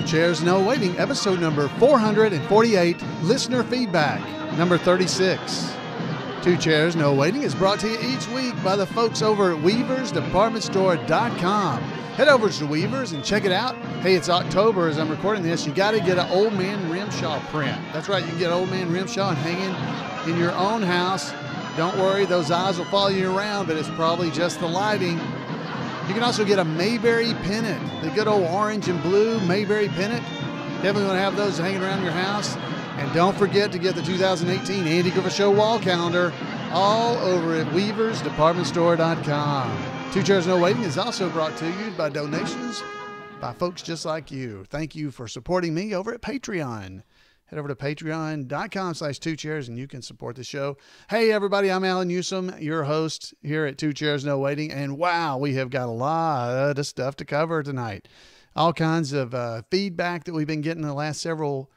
Chairs No Waiting, episode number 448, listener feedback, number 36. Two Chairs No Waiting is brought to you each week by the folks over at weaversdepartmentstore.com. Head over to Weavers and check it out. Hey, it's October as I'm recording this. You got to get an Old Man Rimshaw print. That's right, you can get Old Man Rimshaw and hang in your own house. Don't worry, those eyes will follow you around, but it's probably just the lighting. You can also get a Mayberry pennant, the good old orange and blue Mayberry pennant. Definitely want to have those hanging around your house. And don't forget to get the 2018 Andy Griffith Show wall calendar all over at weaversdepartmentstore.com. Two Chairs No Waiting is also brought to you by donations by folks just like you. Thank you for supporting me over at Patreon. Head over to patreon.com/2chairs and you can support the show. Hey, everybody, I'm Alan Newsom, your host here at Two Chairs No Waiting. And wow, we have got a lot of stuff to cover tonight. All kinds of feedback that we've been getting the last several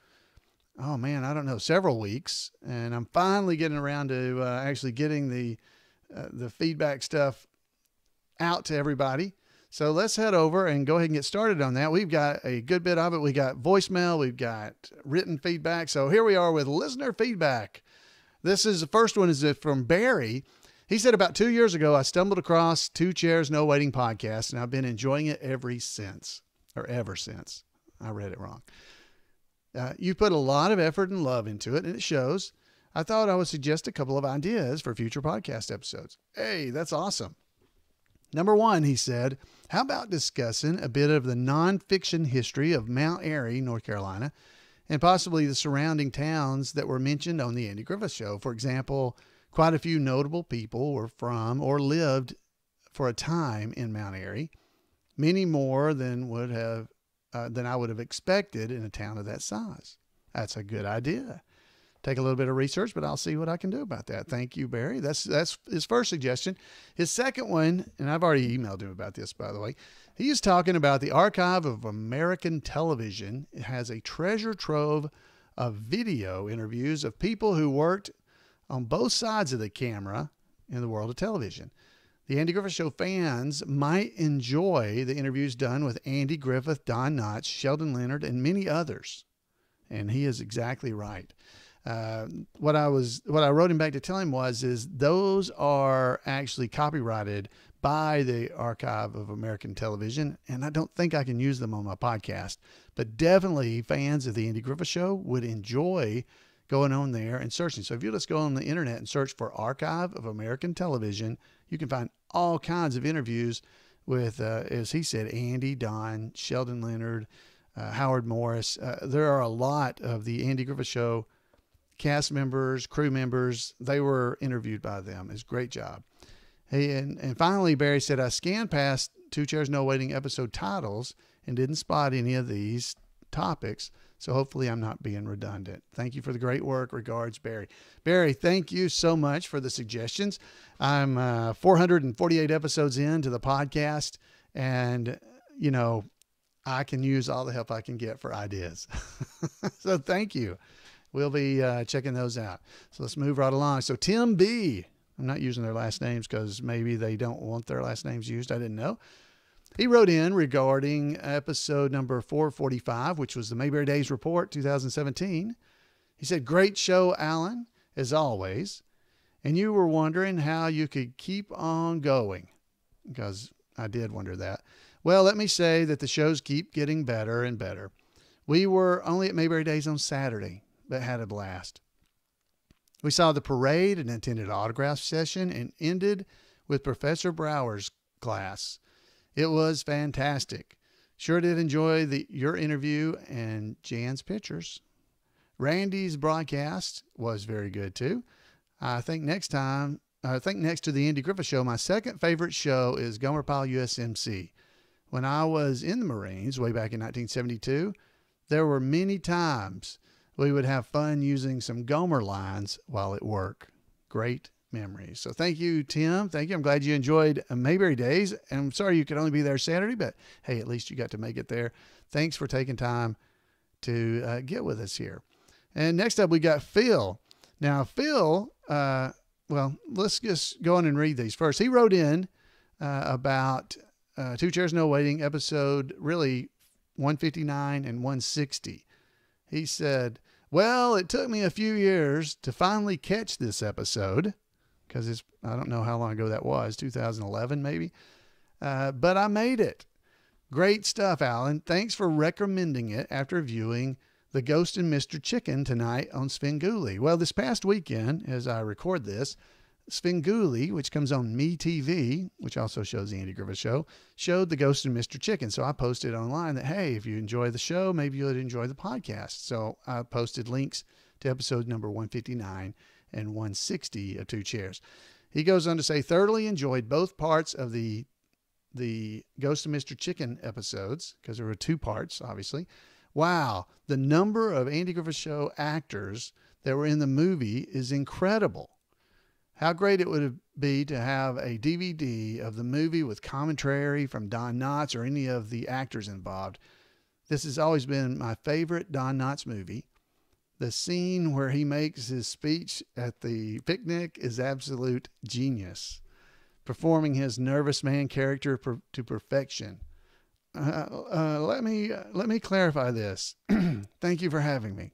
weeks. And I'm finally getting around to actually getting the feedback stuff out to everybody. So let's head over and go ahead and get started on that. We've got a good bit of it. We got voicemail, we've got written feedback. So here we are with listener feedback. The first one is from Barry. He said, about 2 years ago, I stumbled across Two Chairs No Waiting podcast, and I've been enjoying it ever since. I read it wrong. You put a lot of effort and love into it, and it shows. I thought I would suggest a couple of ideas for future podcast episodes. Hey, that's awesome. Number one, he said, how about discussing a bit of the nonfiction history of Mount Airy, North Carolina, and possibly the surrounding towns that were mentioned on the Andy Griffith Show? For example, quite a few notable people were from or lived for a time in Mount Airy, many more than I would have expected in a town of that size. That's a good idea. Take a little bit of research, but I'll see what I can do about that. Thank you, Barry. That's his first suggestion. His second one, and I've already emailed him about this, by the way. He is talking about the Archive of American Television. It has a treasure trove of video interviews of people who worked on both sides of the camera in the world of television. The Andy Griffith Show fans might enjoy the interviews done with Andy Griffith, Don Knotts, Sheldon Leonard, and many others. And he is exactly right. What I wrote him back to tell him is those are actually copyrighted by the Archive of American Television, and I don't think I can use them on my podcast, but definitely fans of the Andy Griffith Show would enjoy going on there and searching. So if you just go on the internet and search for Archive of American Television, you can find all kinds of interviews with, as he said, Andy, Don, Sheldon Leonard, Howard Morris. There are a lot of the Andy Griffith Show cast members, crew members. They were interviewed by them. It's a great job. Hey, and finally, Barry said, I scanned past Two Chairs No Waiting episode titles and didn't spot any of these topics. So hopefully I'm not being redundant. Thank you for the great work. Regards, Barry. Barry, thank you so much for the suggestions. I'm 448 episodes into the podcast, and, I can use all the help I can get for ideas. So thank you. We'll be checking those out. So let's move right along. So Tim B, I'm not using their last names because maybe they don't want their last names used. I didn't know. He wrote in regarding episode number 445, which was the Mayberry Days Report 2017. He said, great show, Alan, as always. And you were wondering how you could keep on going, because I did wonder that. Well, let me say that the shows keep getting better and better. We were only at Mayberry Days on Saturday, but had a blast. We saw the parade and attended an autograph session and ended with Professor Brower's class. It was fantastic. Sure did enjoy your interview and Jan's pictures. Randy's broadcast was very good too. I think next to the Andy Griffith Show, my second favorite show is Gomer Pyle USMC. When I was in the Marines way back in 1972, there were many times we would have fun using some Gomer lines while at work. Great memories. So thank you, Tim. Thank you. I'm glad you enjoyed Mayberry Days. And I'm sorry you could only be there Saturday, but hey, at least you got to make it there. Thanks for taking time to get with us here. And next up, we got Phil. Now, Phil, let's just go on and read these first. He wrote in about Two Chairs No Waiting episode, really 159 and 160. He said, well, it took me a few years to finally catch this episode because I don't know how long ago that was, 2011 maybe. But I made it. Great stuff, Alan. Thanks for recommending it after viewing The Ghost and Mr. Chicken tonight on Svengoolie. Well, this past weekend, as I record this, Svengoolie, which comes on MeTV, which also shows the Andy Griffith Show, showed The Ghost and Mr. Chicken. So I posted online that, hey, if you enjoy the show, maybe you'll enjoy the podcast. So I posted links to episode number 159 and 160 of Two Chairs. He goes on to say, thoroughly enjoyed both parts of the Ghost of Mr. Chicken episodes, because there were 2 parts, obviously. Wow, the number of Andy Griffith Show actors that were in the movie is incredible. How great it would be to have a DVD of the movie with commentary from Don Knotts or any of the actors involved. This has always been my favorite Don Knotts movie. The scene where he makes his speech at the picnic is absolute genius, performing his nervous man character to perfection. Let me clarify this. Thank you for having me.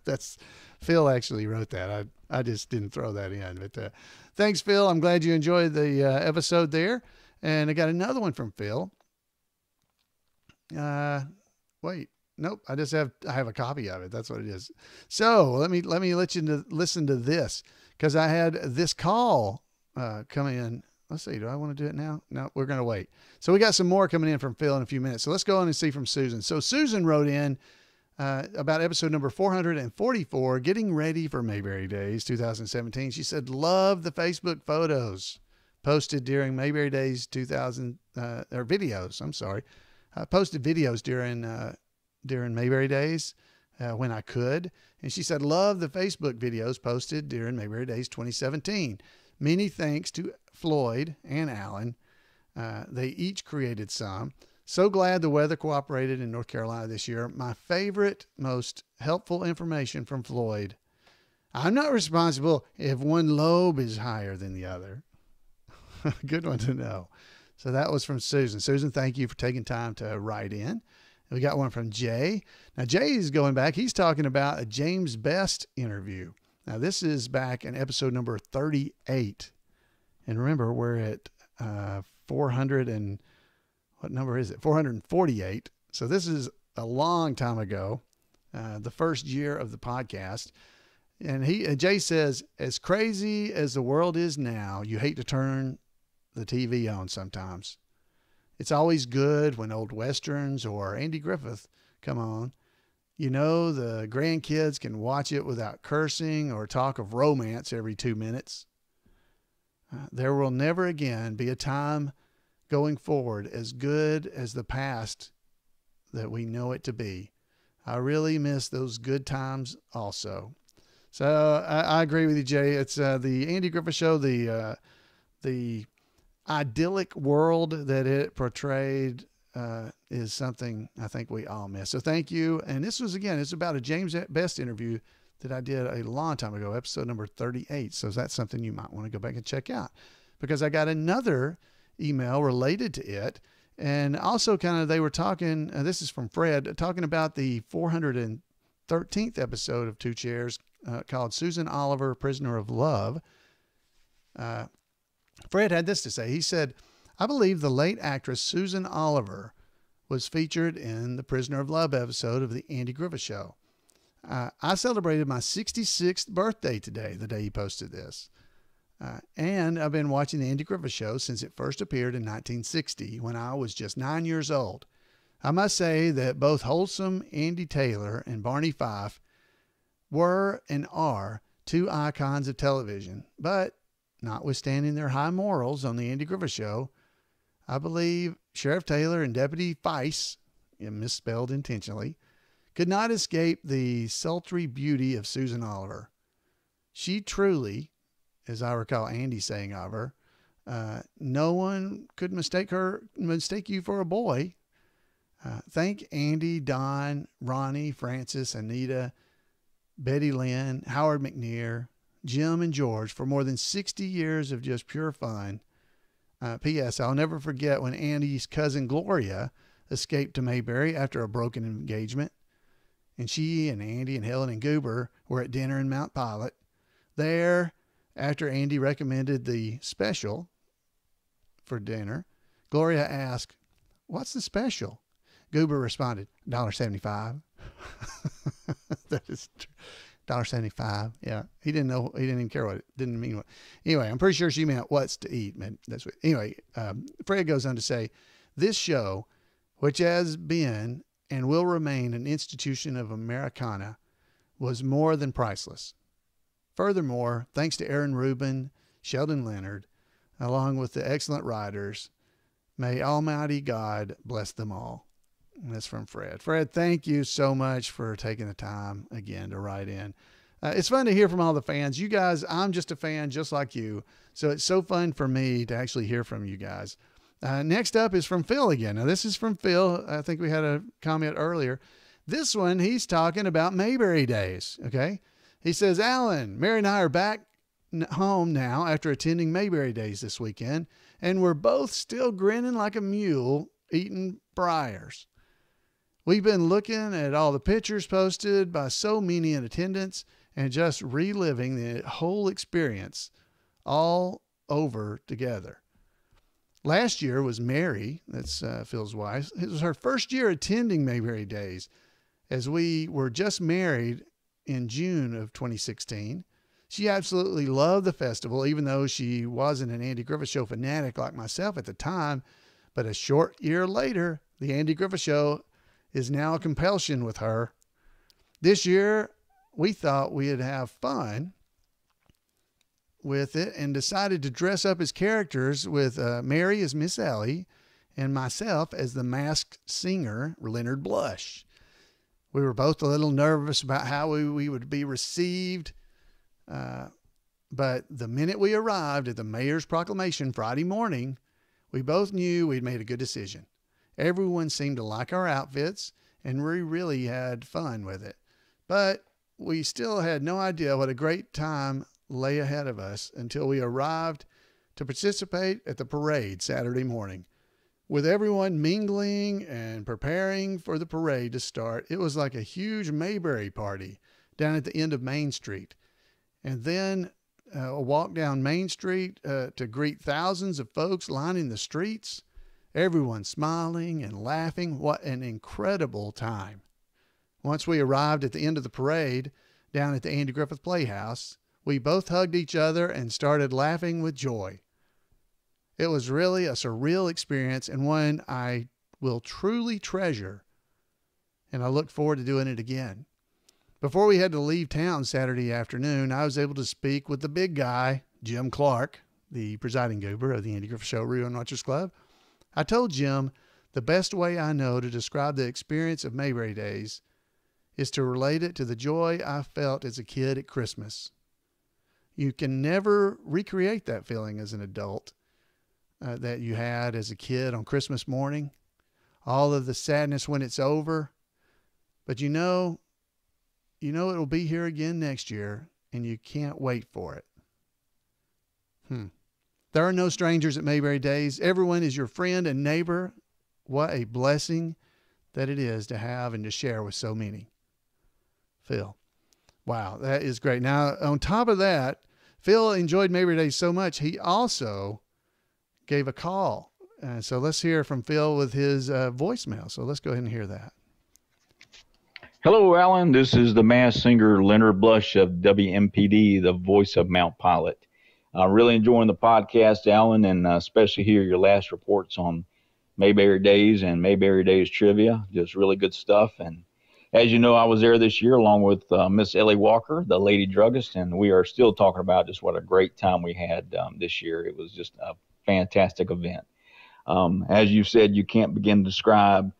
That's Phil actually wrote that. I just didn't throw that in. But thanks, Phil. I'm glad you enjoyed the episode there. And I got another one from Phil. Wait, nope. I have a copy of it. That's what it is. So let me let you listen to this, because I had this call come in. Let's see. Do I want to do it now? No, we're going to wait. So we got some more coming in from Phil in a few minutes. So let's go on and see from Susan. So Susan wrote in about episode number 444, getting ready for Mayberry Days 2017. She said, love the Facebook photos posted during Mayberry Days 2000, or videos. I'm sorry. I posted videos during Mayberry Days when I could. And she said, love the Facebook videos posted during Mayberry Days 2017. Many thanks to Floyd and Alan. They each created some. So glad the weather cooperated in North Carolina this year. My favorite, most helpful information from Floyd. I'm not responsible if one lobe is higher than the other. Good one to know. So that was from Susan. Susan, thank you for taking time to write in. We got one from Jay. Now, Jay is going back. He's talking about a James Best interview. Now, this is back in episode number 38. And remember, we're at 400 and... what number is it? 448. So this is a long time ago, the first year of the podcast. And Jay says, as crazy as the world is now, you hate to turn the TV on sometimes. It's always good when old Westerns or Andy Griffith come on. You know, the grandkids can watch it without cursing or talk of romance every 2 minutes. There will never again be a time going forward as good as the past that we know it to be. I really miss those good times also. So I agree with you, Jay. It's the Andy Griffith Show, the idyllic world that it portrayed is something I think we all miss. So thank you. And this was, again, it's about a James Best interview that I did a long time ago, episode number 38. So that's something you might want to go back and check out, because I got another email related to it. And also kind of, they were talking, this is from Fred, talking about the 413th episode of Two Chairs called Susan Oliver, Prisoner of Love. Fred had this to say. He said, I believe the late actress Susan Oliver was featured in the Prisoner of Love episode of the Andy Griffith Show. I celebrated my 66th birthday today, the day he posted this. And I've been watching the Andy Griffith Show since it first appeared in 1960, when I was just 9 years old. I must say that both wholesome Andy Taylor and Barney Fife were and are 2 icons of television, but notwithstanding their high morals on the Andy Griffith Show, I believe Sheriff Taylor and Deputy Fife, misspelled intentionally, could not escape the sultry beauty of Susan Oliver. She truly, as I recall Andy saying of her, no one could mistake you for a boy. Thank Andy, Don, Ronnie, Francis, Anita, Betty Lynn, Howard McNear, Jim, and George for more than 60 years of just pure fun. P.S. I'll never forget when Andy's cousin Gloria escaped to Mayberry after a broken engagement. And she and Andy and Helen and Goober were at dinner in Mount Pilot. There, after Andy recommended the special for dinner, Gloria asked, "What's the special?" Goober responded, $1.75. That is true. $1.75. Yeah. He didn't know. He didn't even care what it didn't mean. What. Anyway, I'm pretty sure she meant what's to eat. Man, that's what. Anyway, Fred goes on to say, this show, which has been and will remain an institution of Americana, was more than priceless. Furthermore, thanks to Aaron Rubin, Sheldon Leonard, along with the excellent writers, may Almighty God bless them all. And that's from Fred. Fred, thank you so much for taking the time again to write in. It's fun to hear from all the fans. You guys, I'm just a fan just like you. So it's so fun for me to actually hear from you guys. Next up is from Phil again. Now, this is from Phil. I think we had a comment earlier. This one, he's talking about Mayberry days, okay? He says, Alan, Mary and I are back home now after attending Mayberry days this weekend, and we're both still grinning like a mule eating briars. We've been looking at all the pictures posted by so many in attendance and just reliving the whole experience all over together. Last year was Mary, that's Phil's wife. It was her first year attending Mayberry Days, as we were just married in June of 2016. She absolutely loved the festival, even though she wasn't an Andy Griffith Show fanatic like myself at the time. But a short year later, the Andy Griffith Show is now a compulsion with her. This year, we thought we'd have fun with it and decided to dress up as characters with Mary as Miss Ellie and myself as the masked singer, Leonard Blush. We were both a little nervous about how we would be received, but the minute we arrived at the mayor's proclamation Friday morning, we both knew we'd made a good decision. Everyone seemed to like our outfits, and we really had fun with it. But we still had no idea what a great time lay ahead of us until we arrived to participate at the parade Saturday morning. With everyone mingling and preparing for the parade to start, it was like a huge Mayberry party down at the end of Main Street. And then a walk down Main Street to greet thousands of folks lining the streets. Everyone smiling and laughing. What an incredible time. Once we arrived at the end of the parade down at the Andy Griffith Playhouse, we both hugged each other and started laughing with joy. It was really a surreal experience and one I will truly treasure, and I look forward to doing it again. Before we had to leave town Saturday afternoon, I was able to speak with the big guy, Jim Clark, the presiding goober of the Andy Griffith Show Rio Watchers Club. I told Jim the best way I know to describe the experience of Mayberry Days is to relate it to the joy I felt as a kid at Christmas. You can never recreate that feeling as an adult that you had as a kid on Christmas morning. All of the sadness when it's over. But you know it'll be here again next year, and you can't wait for it. There are no strangers at Mayberry Days. Everyone is your friend and neighbor. What a blessing that it is to have and to share with so many. Phil. Wow, that is great. Now, on top of that, Phil enjoyed Mayberry Days so much, he also gave a call. So let's hear from Phil with his voicemail. So let's go ahead and hear that. Hello, Alan. This is the masked singer Leonard Blush of WMPD, the voice of Mount Pilot. Really enjoying the podcast, Alan, and especially hear your last reports on Mayberry Days and Mayberry Days trivia. Just really good stuff. And as you know, I was there this year along with Miss Ellie Walker, the lady druggist, and we are still talking about just what a great time we had this year. It was just a fantastic event. As you said, you can't begin to describe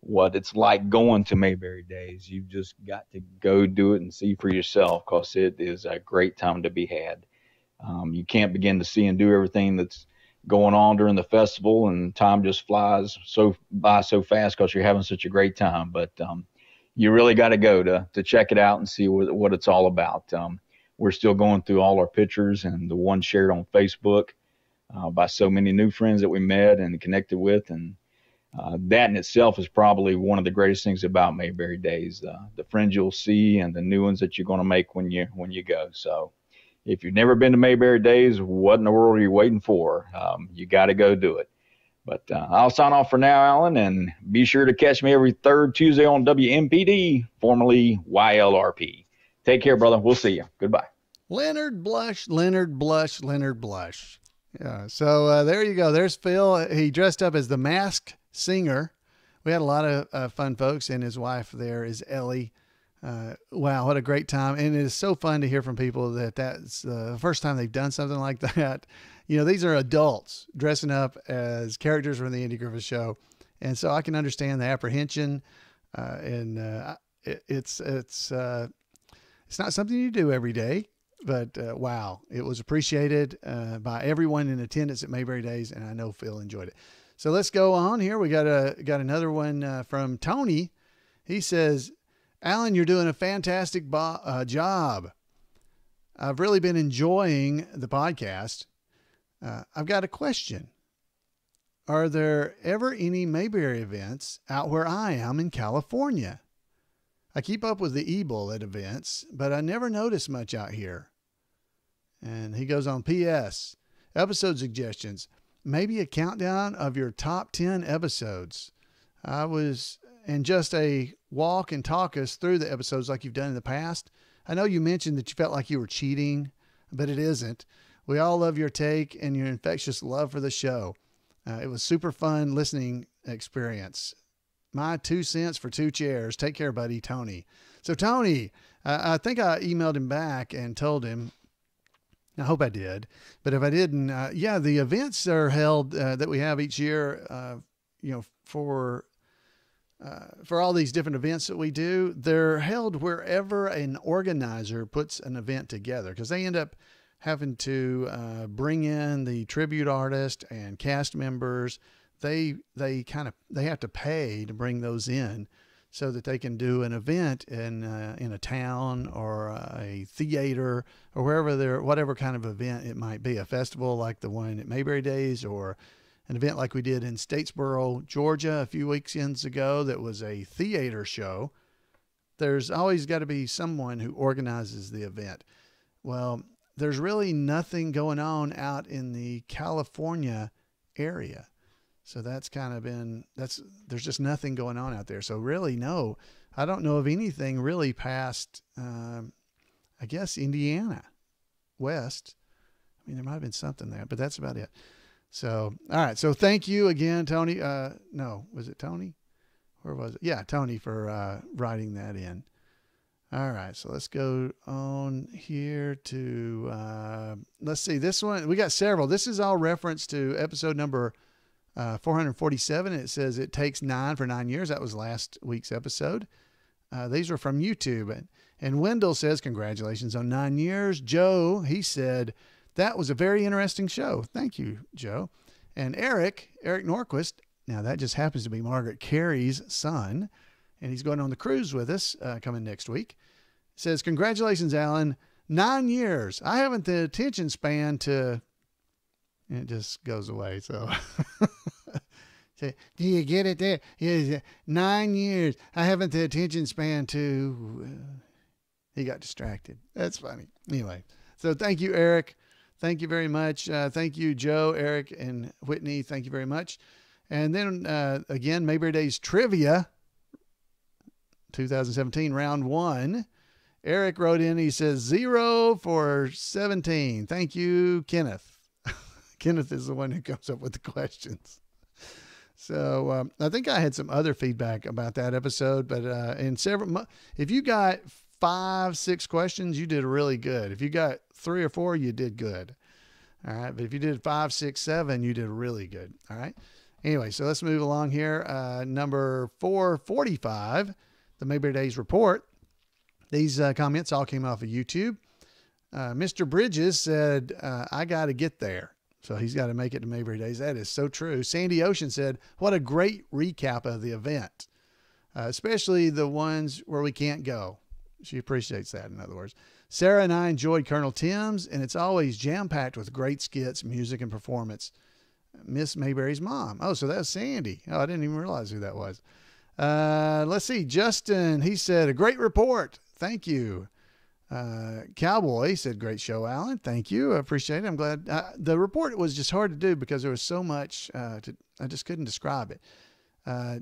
what it's like going to Mayberry Days. You've just got to go do it and see for yourself, because it is a great time to be had. You can't begin to see and do everything that's going on during the festival, and time just flies by so fast because you're having such a great time. But you really got to go to check it out and see what it's all about. We're still going through all our pictures and the one shared on Facebook by so many new friends that we met and connected with. And That in itself is probably one of the greatest things about Mayberry Days, the friends you'll see and the new ones that you're going to make when you go. So if you've never been to Mayberry Days, what in the world are you waiting for? You got to go do it. But I'll sign off for now, Alan, and be sure to catch me every third Tuesday on WMPD, formerly YLRP. Take care, brother. We'll see you. Goodbye. Leonard Blush, Leonard Blush, Leonard Blush. Yeah. So there you go. There's Phil. He dressed up as the Masked Singer. We had a lot of fun folks, and his wife there is Ellie. Wow, what a great time. And it is so fun to hear from people that's the first time they've done something like that. You know, these are adults dressing up as characters from the Andy Griffith Show. And so I can understand the apprehension. It's not something you do every day, but wow, it was appreciated by everyone in attendance at Mayberry Days. And I know Phil enjoyed it. So let's go on here. We got another one from Tony. He says, Alan, you're doing a fantastic job. I've really been enjoying the podcast. I've got a question. Are there ever any Mayberry events out where I am in California? I keep up with the e-bullet events, but I never notice much out here. And he goes on, P.S. Episode suggestions. Maybe a countdown of your top 10 episodes. And just a walk and talk us through the episodes like you've done in the past. I know you mentioned that you felt like you were cheating, but it isn't. We all love your take and your infectious love for the show. It was super fun listening experience. My 2 cents for 2 chairs. Take care, buddy, Tony. So Tony, I think I emailed him back and told him, I hope I did, but if I didn't, the events are held that we have each year, for all these different events that we do. They're held wherever an organizer puts an event together, because they end up having to bring in the tribute artist and cast members. They have to pay to bring those in so that they can do an event in a town or a theater or whatever kind of event it might be, a festival like the one at Mayberry Days, or an event like we did in Statesboro, Georgia a few weekends ago that was a theater show. There's always got to be someone who organizes the event. Well, there's really nothing going on out in the California area. So that's there's just nothing going on out there. So really, no, I don't know of anything really past, I guess, Indiana west. I mean, there might've been something there, but that's about it. So, all right. So thank you again, Tony. No, was it Tony? Where was it? Yeah, Tony, for writing that in. All right. So let's go on here to, let's see this one. We got several. This is all reference to episode number 447. It says it takes 9 for 9 years. That was last week's episode. These are from YouTube. And Wendell says, congratulations on 9 years. Joe, he said, that was a very interesting show. Thank you, Joe. And Eric Norquist, now that just happens to be Margaret Carey's son, and he's going on the cruise with us coming next week, says, congratulations, Alan. 9 years. I haven't the attention span to, and it just goes away. So, do you get it there? Yeah, 9 years. I haven't the attention span to, he got distracted. That's funny. Anyway, so thank you, Eric. Thank you very much. Thank you, Joe, Eric, and Whitney. Thank you very much. And then again, Mayberry Days Trivia 2017, round 1. Eric wrote in, he says 0 for 17. Thank you, Kenneth. Kenneth is the one who comes up with the questions. So I think I had some other feedback about that episode, but if you got 5, 6 questions, you did really good. If you got 3 or 4, you did good. All right. But if you did 5, 6, 7, you did really good. All right. Anyway, so let's move along here. Number 445, the Mayberry Days report. These comments all came off of YouTube. Mr. Bridges said, I got to get there. So he's got to make it to Mayberry Days. That is so true. Sandy Ocean said, what a great recap of the event, especially the ones where we can't go. She appreciates that, in other words. Sarah and I enjoyed Colonel Tim's, and it's always jam-packed with great skits, music, and performance. Miss Mayberry's mom. Oh, so that's Sandy. Oh, I didn't even realize who that was. Let's see. Justin, he said, a great report. Thank you. Cowboy said, great show, Alan. Thank you. I appreciate it. I'm glad. The report was just hard to do because there was so much I just couldn't describe it.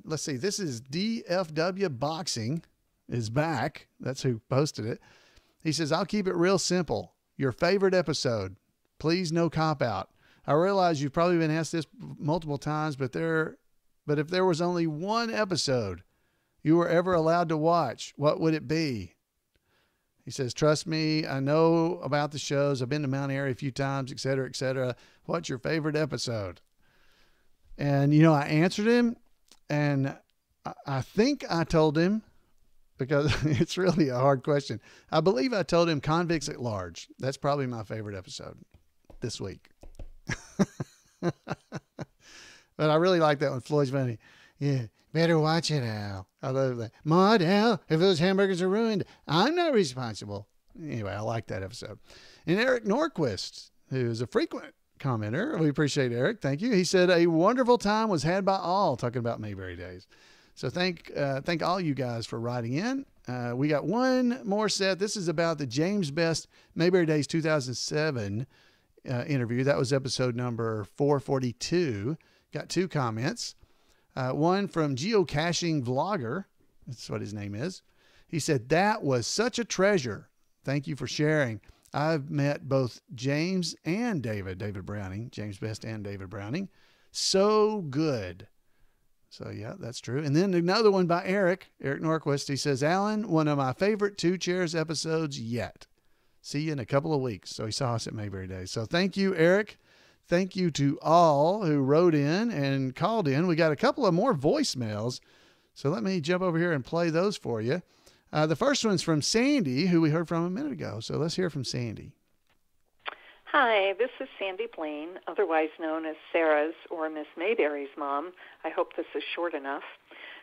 Let's see. This is DFW Boxing is back. That's who posted it. He says, I'll keep it real simple. Your favorite episode. Please, no cop out. I realize you've probably been asked this multiple times, but if there was only one episode you were ever allowed to watch, what would it be? He says, trust me, I know about the shows. I've been to Mount Airy a few times, et cetera, et cetera. What's your favorite episode? And, I answered him, and I think I told him, because it's really a hard question. I believe I told him Convicts at Large. That's probably my favorite episode this week. But I really like that one. Floyd's funny. Yeah, better watch it, Al. I love that. Maud, Al, if those hamburgers are ruined, I'm not responsible. Anyway, I like that episode. And Eric Norquist, who's a frequent commenter. We appreciate Eric. Thank you. He said, a wonderful time was had by all, talking about Mayberry Days. So thank all you guys for writing in. We got one more set. This is about the James Best Mayberry Days 2007 interview. That was episode number 442. Got two comments. One from Geocaching Vlogger. That's what his name is. He said, that was such a treasure. Thank you for sharing. I've met both James and David Browning, James Best and David Browning. So good. So yeah, that's true. And then another one by Eric Norquist. He says, Alan, one of my favorite Two Chairs episodes yet. See you in a couple of weeks. So he saw us at Mayberry Days. So thank you, Eric. Thank you to all who wrote in and called in. We got a couple of more voicemails. So let me jump over here and play those for you. The first one's from Sandy, who we heard from a minute ago. So let's hear from Sandy. Hi, this is Sandy Blaine, otherwise known as Saras or Miss Mayberry's mom. I hope this is short enough.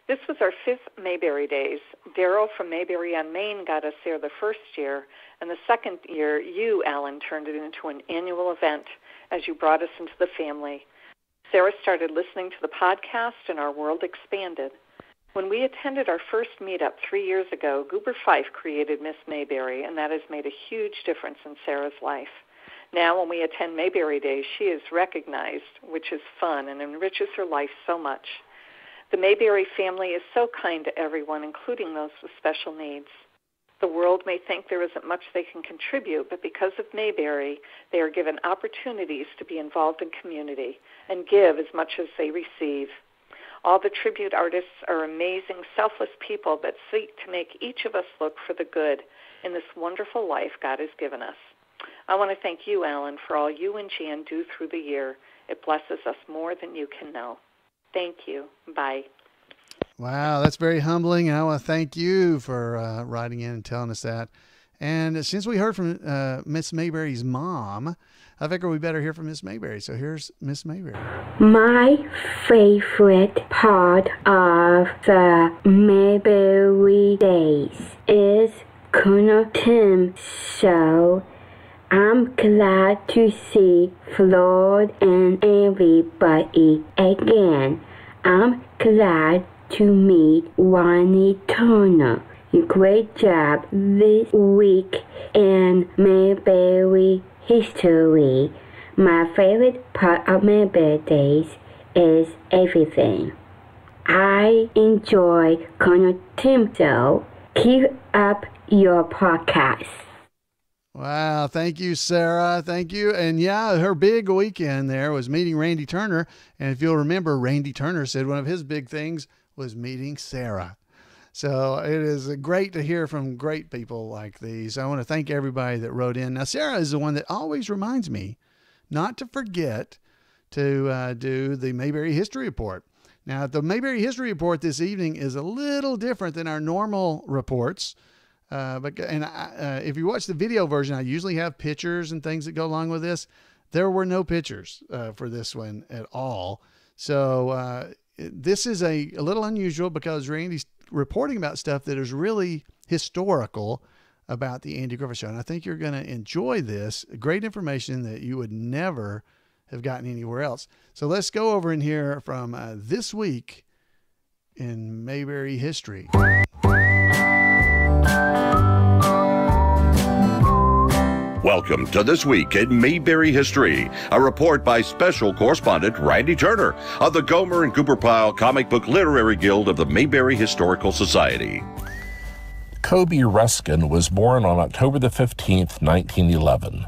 This was our 5th Mayberry Days. Daryl from Mayberry on Maine got us there the first year, and the second year, you, Alan, turned it into an annual event as you brought us into the family. Sarah started listening to the podcast, and our world expanded. When we attended our first meetup 3 years ago, Goober Fife created Miss Mayberry, and that has made a huge difference in Sarah's life. Now, when we attend Mayberry Days, she is recognized, which is fun and enriches her life so much. The Mayberry family is so kind to everyone, including those with special needs. The world may think there isn't much they can contribute, but because of Mayberry, they are given opportunities to be involved in community and give as much as they receive. All the tribute artists are amazing, selfless people that seek to make each of us look for the good in this wonderful life God has given us. I want to thank you, Alan, for all you and Jan do through the year. It blesses us more than you can know. Thank you. Bye. Wow, that's very humbling. And I want to thank you for writing in and telling us that. And since we heard from Miss Mayberry's mom, I figure we better hear from Miss Mayberry. So here's Miss Mayberry. My favorite part of the Mayberry Days is Colonel Tim's show. I'm glad to see Floyd and everybody again. I'm glad to meet Ronnie Turner. Great job this week in Mayberry History. My favorite part of Mayberry Days is everything. I enjoy Colonel Tim's show. Keep up your podcast. Wow. Thank you, Sarah. Thank you. And yeah, her big weekend there was meeting Randy Turner. And if you'll remember, Randy Turner said one of his big things was meeting Sarah. So it is great to hear from great people like these. I want to thank everybody that wrote in. Now, Sarah is the one that always reminds me not to forget to do the Mayberry History Report. Now, the Mayberry History Report this evening is a little different than our normal reports. If you watch the video version, I usually have pictures and things that go along with this. There were no pictures for this one at all. So this is a little unusual because Randy's reporting about stuff that is really historical about the Andy Griffith Show. And I think you're going to enjoy this. Great information that you would never have gotten anywhere else. So let's go over and hear from this week in Mayberry history. Welcome to This Week in Mayberry History, a report by Special Correspondent Randy Turner of the Gomer and Cooper Pyle Comic Book Literary Guild of the Mayberry Historical Society. Coby Ruskin was born on October the 15th, 1911.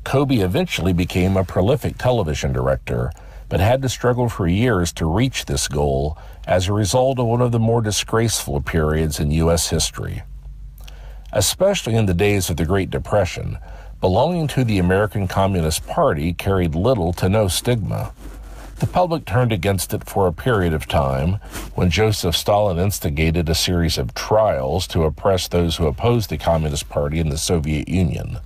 Coby eventually became a prolific television director, but had to struggle for years to reach this goal as a result of one of the more disgraceful periods in U.S. history. Especially in the days of the Great Depression, belonging to the American Communist Party carried little to no stigma. The public turned against it for a period of time when Joseph Stalin instigated a series of trials to oppress those who opposed the Communist Party in the Soviet Union.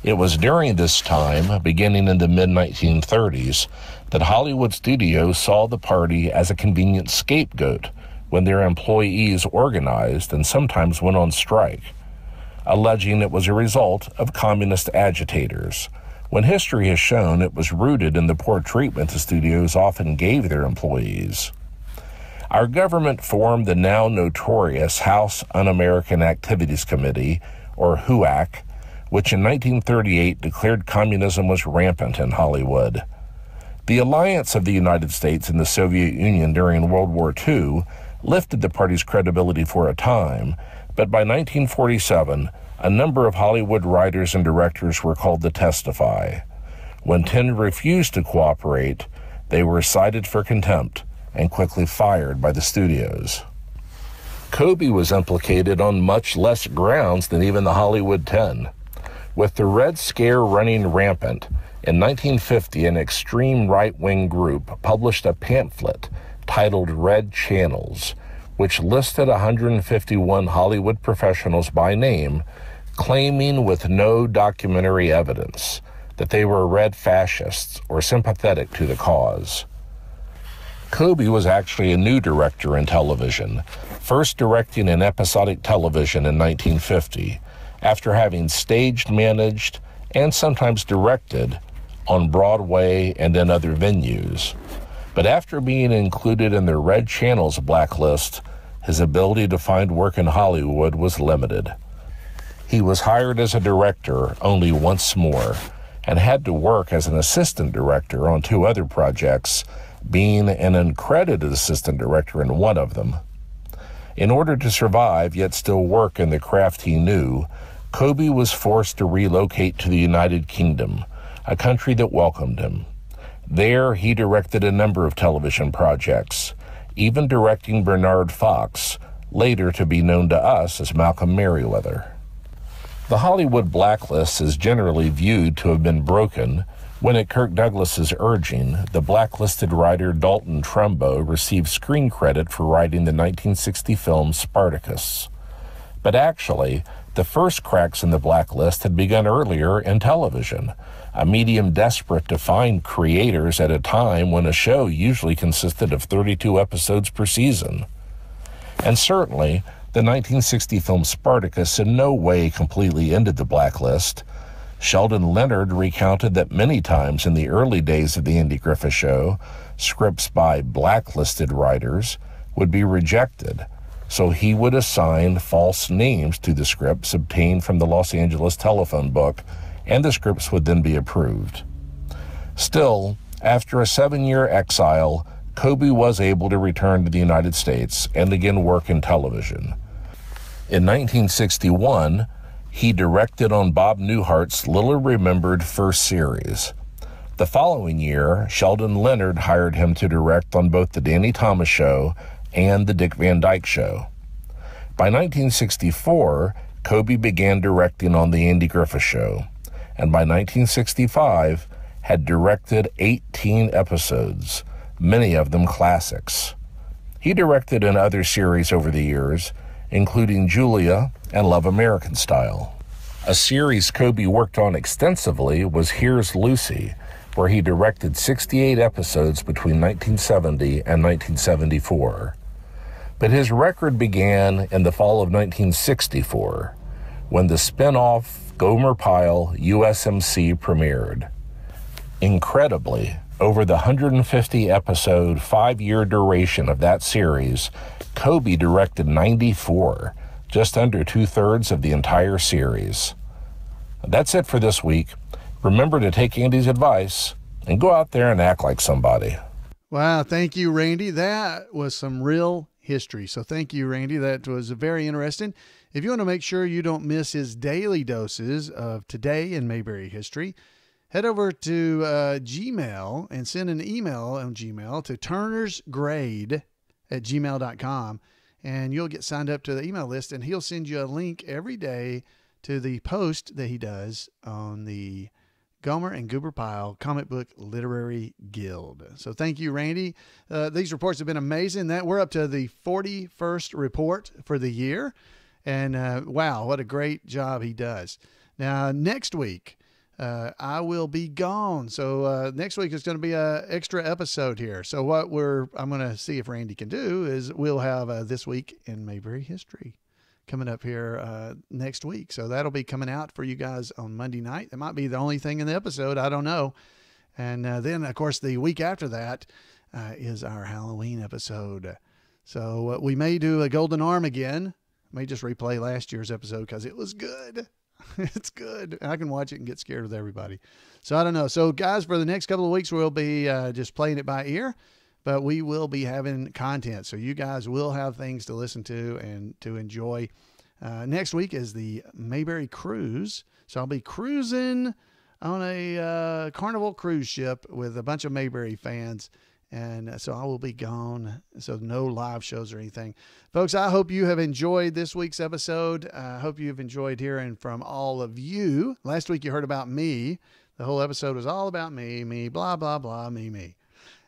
It was during this time, beginning in the mid-1930s, that Hollywood studios saw the party as a convenient scapegoat when their employees organized and sometimes went on strike, alleging it was a result of communist agitators, when history has shown it was rooted in the poor treatment the studios often gave their employees. Our government formed the now notorious House Un-American Activities Committee, or HUAC, which in 1938 declared communism was rampant in Hollywood. The alliance of the United States and the Soviet Union during World War II lifted the party's credibility for a time, but by 1947, a number of Hollywood writers and directors were called to testify. When 10 refused to cooperate, they were cited for contempt and quickly fired by the studios. Coby was implicated on much less grounds than even the Hollywood 10. With the Red Scare running rampant, in 1950 an extreme right-wing group published a pamphlet titled Red Channels, which listed 151 Hollywood professionals by name, claiming with no documentary evidence that they were red fascists or sympathetic to the cause. Coby was actually a new director in television, first directing in episodic television in 1950, after having staged, managed, and sometimes directed on Broadway and in other venues. But after being included in the Red Channels blacklist, his ability to find work in Hollywood was limited. He was hired as a director only once more and had to work as an assistant director on 2 other projects, being an uncredited assistant director in one of them. In order to survive yet still work in the craft he knew, Coby was forced to relocate to the United Kingdom, a country that welcomed him. There, he directed a number of television projects, even directing Bernard Fox, later to be known to us as Malcolm Merriweather. The Hollywood blacklist is generally viewed to have been broken when, at Kirk Douglas's urging, the blacklisted writer Dalton Trumbo received screen credit for writing the 1960 film Spartacus. But actually, the first cracks in the blacklist had begun earlier in television, a medium desperate to find creators at a time when a show usually consisted of 32 episodes per season. And certainly, the 1960 film Spartacus in no way completely ended the blacklist. Sheldon Leonard recounted that many times in the early days of the Andy Griffith Show, scripts by blacklisted writers would be rejected, so he would assign false names to the scripts obtained from the Los Angeles telephone book, and the scripts would then be approved. Still, after a 7-year exile, Coby was able to return to the United States and again work in television. In 1961, he directed on Bob Newhart's little-remembered first series. The following year, Sheldon Leonard hired him to direct on both The Danny Thomas Show and The Dick Van Dyke Show. By 1964, Coby began directing on The Andy Griffith Show, and by 1965 had directed 18 episodes, many of them classics. He directed in other series over the years, including Julia and Love American Style. A series Coby worked on extensively was Here's Lucy, where he directed 68 episodes between 1970 and 1974. But his record began in the fall of 1964, when the spin-off Gomer Pyle USMC premiered. Incredibly, over the 150-episode, 5-year duration of that series, Coby directed 94, just under 2/3 of the entire series. That's it for this week. Remember to take Andy's advice and go out there and act like somebody. Wow, thank you, Randy. That was some real history. So thank you, Randy. That was very interesting. If you want to make sure you don't miss his daily doses of today in Mayberry history, head over to Gmail and send an email on Gmail to turnersgrade@gmail.com, and you'll get signed up to the email list, and he'll send you a link every day to the post that he does on the Gomer and Goober Pyle Comic Book Literary Guild. So thank you, Randy. These reports have been amazing. We're up to the 41st report for the year, and wow, what a great job he does. Now, next week, I will be gone. So next week is going to be an extra episode here. So what I'm going to see if Randy can do is we'll have This Week in Mayberry History coming up here next week. So that'll be coming out for you guys on Monday night. It might be the only thing in the episode. I don't know. And then, of course, the week after that is our Halloween episode. So we may do a Golden Arm again. May just replay last year's episode because it was good. It's good. I can watch it and get scared with everybody. So I don't know. So guys, for the next couple of weeks, we'll be just playing it by ear, but we will be having content. So you guys will have things to listen to and to enjoy. Next week is the Mayberry Cruise. So I'll be cruising on a Carnival cruise ship with a bunch of Mayberry fans. And so I will be gone. So no live shows or anything. Folks, I hope you have enjoyed this week's episode. I hope you've enjoyed hearing from all of you. Last week you heard about me. The whole episode was all about me, blah, blah, blah, me.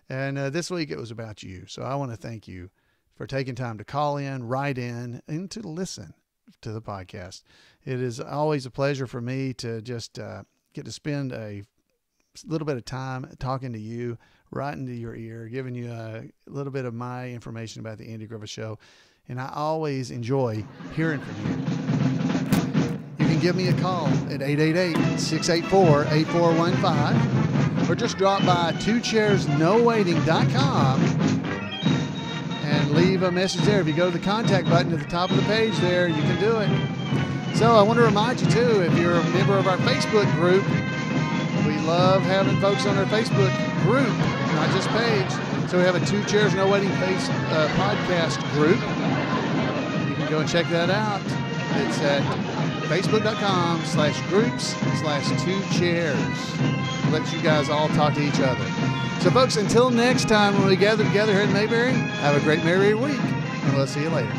And this week it was about you. So I want to thank you for taking time to call in, write in, and to listen to the podcast. It is always a pleasure for me to just get to spend a little bit of time talking to you, right into your ear, giving you a little bit of my information about the Andy Griffith Show. And I always enjoy hearing from you. You can give me a call at 888-684-8415 or just drop by twochairsnowaiting.com and leave a message there. If you go to the contact button at the top of the page there, you can do it. So I want to remind you too, if you're a member of our Facebook group, we love having folks on our Facebook group, not just page. So we have a Two Chairs No Waiting podcast group. You can go and check that out. It's at facebook.com/groups/2chairs. Lets you guys all talk to each other. So folks, until next time when we gather together here in Mayberry, have a great Mayberry week, and we'll see you later.